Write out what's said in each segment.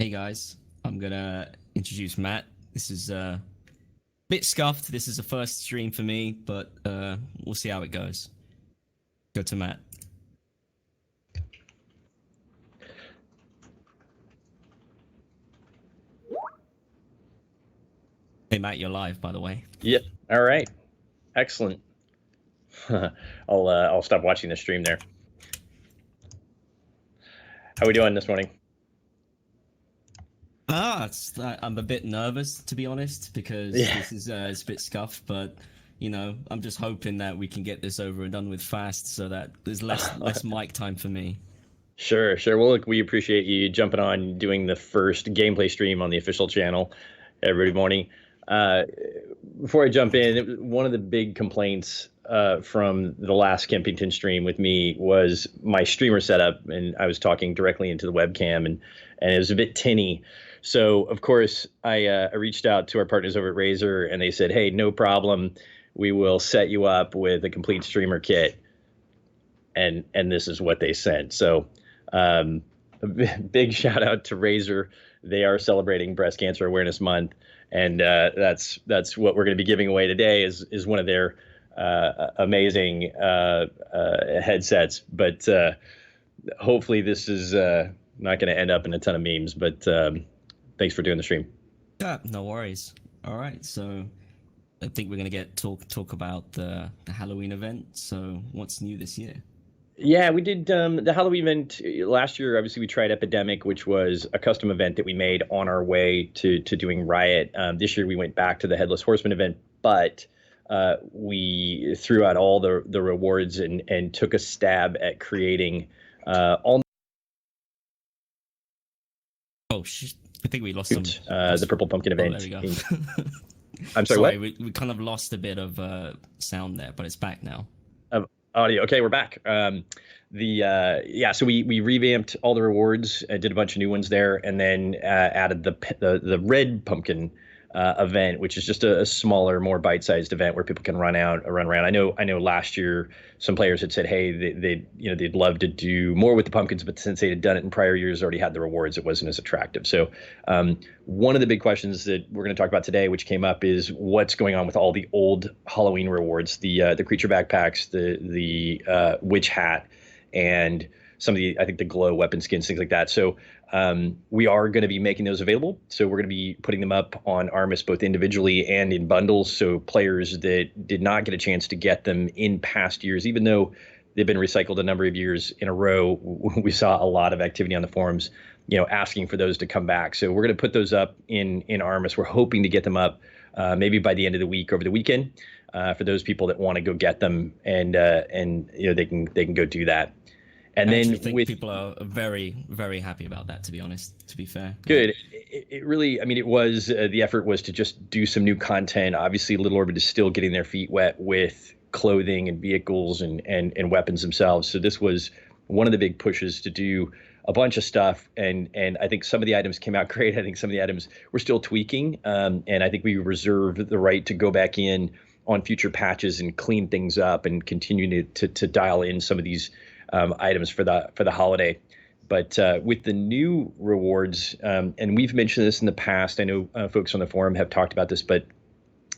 Hey guys, I'm gonna introduce Matt. This is a bit scuffed. This is a first stream for me, but we'll see how it goes. Go to Matt. Hey Matt, you're live, by the way. Yeah. All right. Excellent. I'll stop watching the stream there. How are we doing this morning? I'm a bit nervous to be honest because Yeah. this is it's a bit scuffed, but I'm just hoping that we can get this over and done with fast, so that there's less mic time for me. Sure, sure. Well, look, we appreciate you jumping on doing the first gameplay stream on the official channel every morning. Uh, Before I jump in, one of the big complaints from the last Kempington stream with me was my streamer setup, and I was talking directly into the webcam, and it was a bit tinny. So, of course, I reached out to our partners over at Razer, and they said, "Hey, no problem. We will set you up with a complete streamer kit." And this is what they sent. So, a big shout out to Razer. They are celebrating Breast Cancer Awareness Month, and that's what we're going to be giving away today is one of their amazing headsets. But hopefully this is not going to end up in a ton of memes. But thanks for doing the stream. Yeah, no worries. All right, so I think we're gonna get talk about the Halloween event. So what's new this year? Yeah, we did the Halloween event last year. Obviously, we tried Epidemic, which was a custom event that we made on our way to doing Riot. This year, we went back to the Headless Horseman event, but we threw out all the rewards and took a stab at creating all Oh, I think we lost some. the Purple Pumpkin Oh, event. there we go. I'm sorry, what? We kind of lost a bit of sound there, but it's back now. Of audio. Okay, we're back. So we revamped all the rewards, did a bunch of new ones there, and then added the red pumpkin event, which is just a smaller, more bite-sized event where people can run around. I know last year some players had said, hey, they'd love to do more with the pumpkins, but since they had done it in prior years, already had the rewards, it wasn't as attractive. So one of the big questions that we're going to talk about today, which came up, is what's going on with all the old Halloween rewards, the creature backpacks, the witch hat, and some of I think the glow weapon skins, things like that. So we are going to be making those available. So we're going to be putting them up on Armis both individually and in bundles. So players that did not get a chance to get them in past years, even though they've been recycled a number of years in a row, we saw a lot of activity on the forums, asking for those to come back. So we're going to put those up in Armis. We're hoping to get them up maybe by the end of the week, over the weekend, for those people that want to go get them, and they can go do that. And I then actually think people are very, very happy about that, to be honest, to be fair. Good. It really, I mean, it was the effort was to just do some new content. Obviously, Little Orbit is still getting their feet wet with clothing and vehicles and weapons themselves. So this was one of the big pushes to do a bunch of stuff. And I think some of the items came out great. I think some of the items we're still tweaking. And I think we reserve the right to go back in on future patches and clean things up and continue to dial in some of these items for the holiday. But with the new rewards, and we've mentioned this in the past, I know folks on the forum have talked about this, but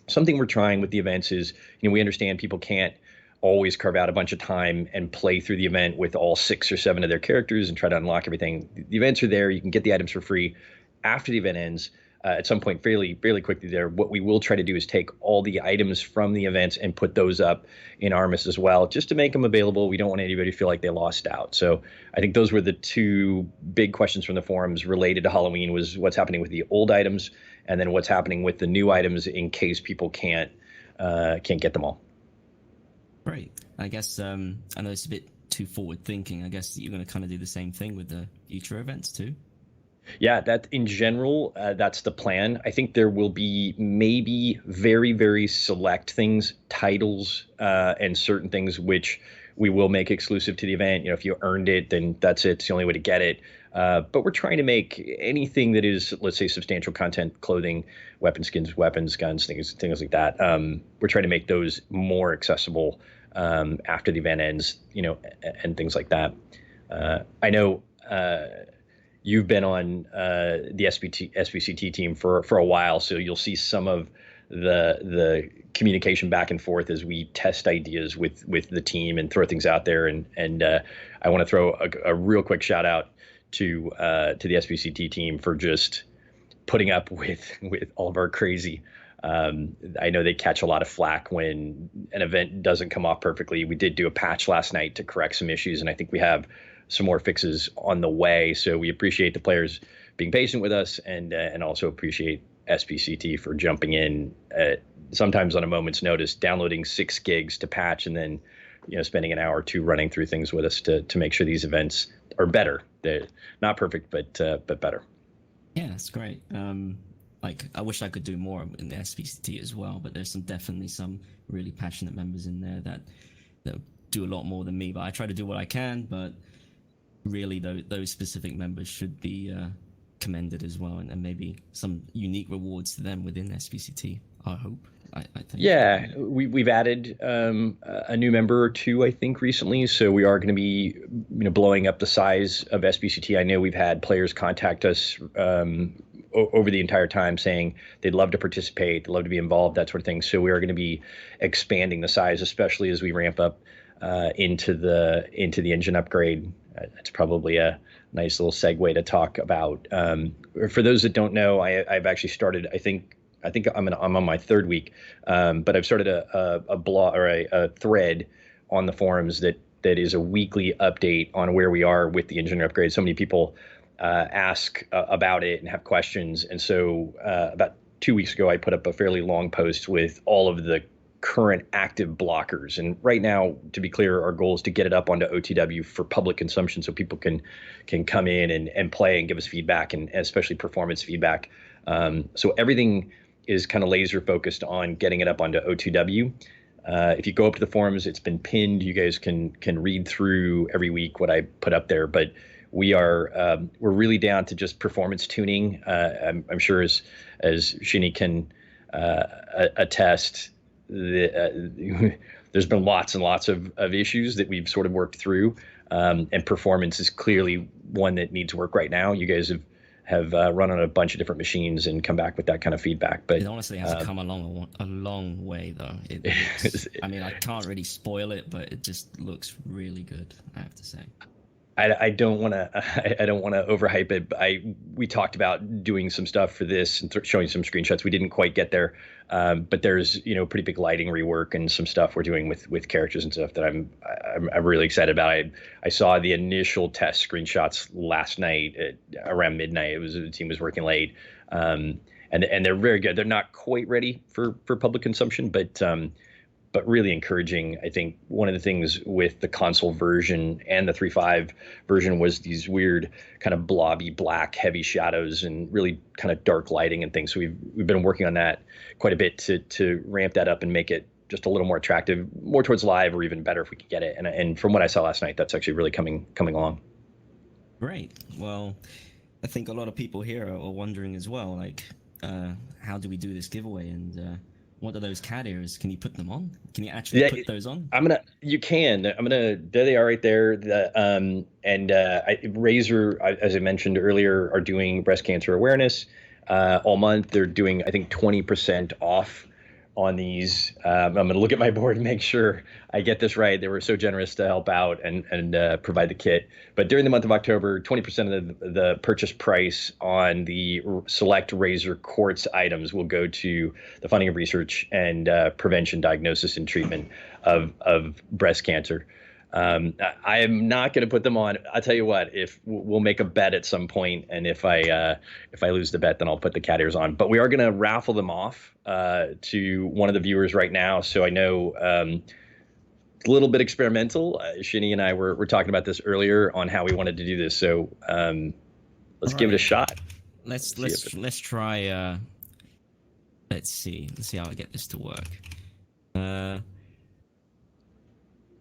something we're trying with the events is, we understand people can't always carve out a bunch of time and play through the event with all 6 or 7 of their characters and try to unlock everything. The events are there. You can get the items for free after the event ends. At some point fairly quickly there. What we will try to do is take all the items from the events and put those up in Armis as well, just to make them available. We don't want anybody to feel like they lost out. So I think those were the 2 big questions from the forums related to Halloween, was what's happening with the old items, and then what's happening with the new items in case people can't get them all. Right. I guess I know it's a bit too forward thinking. I guess you're going to kind of do the same thing with the future events too. Yeah, that in general, that's the plan. I think there will be maybe very, very select things, titles, and certain things which we will make exclusive to the event. If you earned it, then that's it. It's the only way to get it. But we're trying to make anything that is, let's say, substantial content, clothing, weapon skins, weapons, guns, things like that. We're trying to make those more accessible after the event ends, and things like that. I know. you've been on the SBCT team for a while, so you'll see some of the communication back and forth as we test ideas with the team and throw things out there. And I want to throw a real quick shout out to the SBCT team for just putting up with all of our crazy. I know they catch a lot of flack when an event doesn't come off perfectly. We did do a patch last night to correct some issues, and I think we have some more fixes on the way. So we appreciate the players being patient with us, and also appreciate SBCT for jumping in sometimes on a moment's notice, downloading 6 gigs to patch, and then spending an hour or two running through things with us to make sure these events are better. They're not perfect, but better. Yeah, that's great. Like, I wish I could do more in the SBCT as well, but there's definitely some really passionate members in there that do a lot more than me. But I try to do what I can, but really those specific members should be commended as well, and maybe some unique rewards to them within SBCT, I hope. I think. Yeah, we've added a new member or two, I think, recently. So we are going to be blowing up the size of SBCT. I know we've had players contact us over the entire time saying they'd love to participate, they'd love to be involved, that sort of thing. So we are going to be expanding the size, especially as we ramp up into the engine upgrade. That's probably a nice little segue to talk about. For those that don't know, I've actually started. I think I'm on my 3rd week, but I've started a blog or a thread on the forums that is a weekly update on where we are with the engine upgrade. So many people ask about it and have questions, and so about 2 weeks ago, I put up a fairly long post with all of the current active blockers. And right now, to be clear, our goal is to get it up onto OTW for public consumption, so people can come in and play and give us feedback, and especially performance feedback. So everything is kind of laser focused on getting it up onto OTW. If you go up to the forums, it's been pinned. You guys can read through every week what I put up there. But we're really down to just performance tuning. I'm sure as Shinny can attest, there's been lots and lots of issues that we've sort of worked through, and performance is clearly one that needs work right now. You guys have run on a bunch of different machines and come back with that kind of feedback. But it honestly has come a long way, though. I mean, I can't really spoil it, but it just looks really good, I have to say. I don't want to overhype it. But we talked about doing some stuff for this and showing some screenshots. We didn't quite get there, but there's pretty big lighting rework and some stuff we're doing with characters and stuff that I'm really excited about. I saw the initial test screenshots last night around midnight. The team was working late, and they're very good. They're not quite ready for public consumption, but really encouraging. I think one of the things with the console version and the 3.5 version was these weird kind of blobby black heavy shadows and really kind of dark lighting and things. So we've been working on that quite a bit to ramp that up and make it just a little more attractive, more towards live, or even better if we could get it. And from what I saw last night, that's actually really coming along. Great. Well, I think a lot of people here are wondering as well, like, how do we do this giveaway, and what are those cat ears? Can you put them on? Can you actually put those on? You can. There they are right there. Razer, as I mentioned earlier, are doing breast cancer awareness all month. They're doing, I think, 20% off on these. I'm going to look at my board and make sure I get this right. They were so generous to help out and provide the kit. But during the month of October, 20% of the purchase price on the select Razer Quartz items will go to the funding of research and prevention, diagnosis, and treatment of breast cancer. I am not going to put them on. I'll tell you what, if we'll make a bet at some point, and if I lose the bet, then I'll put the cat ears on. But we are going to raffle them off to one of the viewers right now. So I know a little bit experimental. Shinny and I were talking about this earlier on how we wanted to do this. So let's give it a shot. Let's try. Let's see how I get this to work.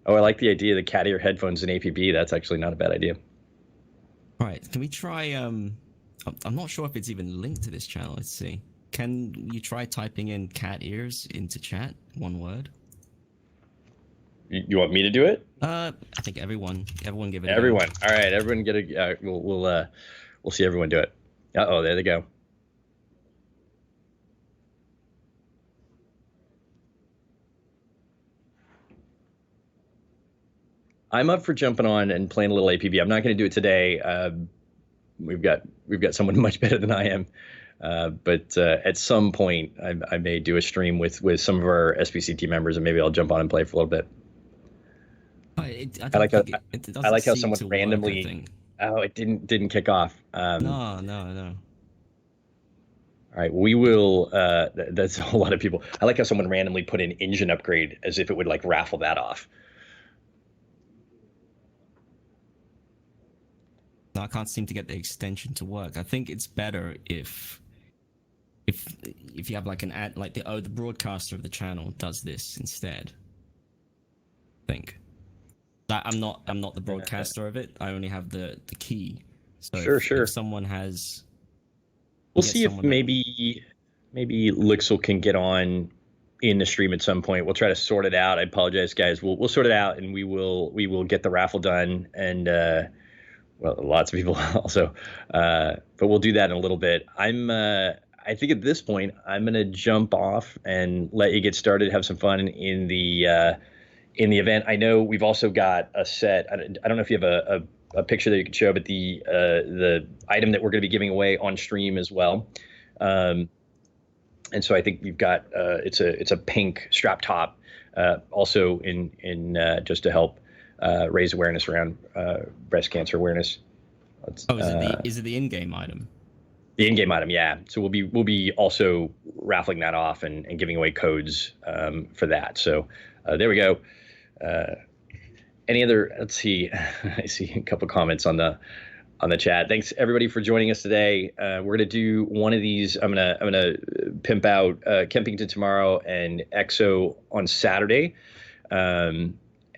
Oh, I like the idea of the cat ear headphones and APB. That's actually not a bad idea. All right, can we try? I'm not sure if it's even linked to this channel. Let's see. Can you try typing in cat ears into chat? One word. You want me to do it? I think everyone give it. Everyone. All right, everyone get a. we'll see everyone do it. Oh, there they go. I'm up for jumping on and playing a little APB. I'm not going to do it today. We've got someone much better than I am. But at some point, I may do a stream with some of our SBCT members, and maybe I'll jump on and play for a little bit. I like how someone randomly. Oh, it didn't kick off. No. All right, we will. That's a whole lot of people. I like how someone randomly put in engine upgrade as if it would like raffle that off. No, I can't seem to get the extension to work. I think it's better if you have like an ad, like the broadcaster of the channel does this instead. I think. I'm not the broadcaster of it. I only have the key. So sure. If someone has, we'll see if maybe Lixel can get on in the stream at some point. We'll try to sort it out. I apologize, guys. We'll sort it out, and we will get the raffle done. And well, lots of people also, but we'll do that in a little bit. I think at this point, I'm gonna jump off and let you get started, have some fun in the event. I know we've also got a set. I don't know if you have a picture that you can show, but the item that we're going to be giving away on stream as well. And so I think we've got it's a pink strap top, also in just to help raise awareness around breast cancer awareness. Is it the in-game item? The in-game item, yeah. So we'll be also raffling that off and giving away codes for that. So there we go. Any other? Let's see. I see a couple comments on the chat. Thanks everybody for joining us today. We're gonna do one of these. I'm gonna pimp out Kempington tomorrow and EXO on Saturday.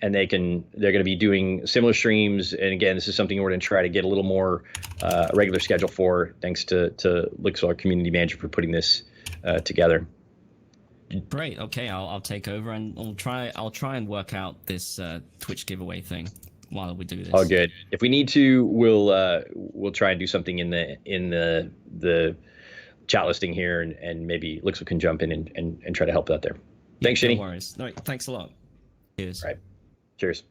And they're going to be doing similar streams. And again, this is something we're going to try to get a little more regular schedule for. Thanks to Lixel, our community manager, for putting this together. Great. Okay, I'll take over and I'll try and work out this Twitch giveaway thing while we do this. Oh, good. If we need to, we'll try and do something in the chat listing here, and maybe Lixel can jump in and try to help out there. Thanks, Shinny. No worries. No, thanks a lot. Cheers. All right. Cheers.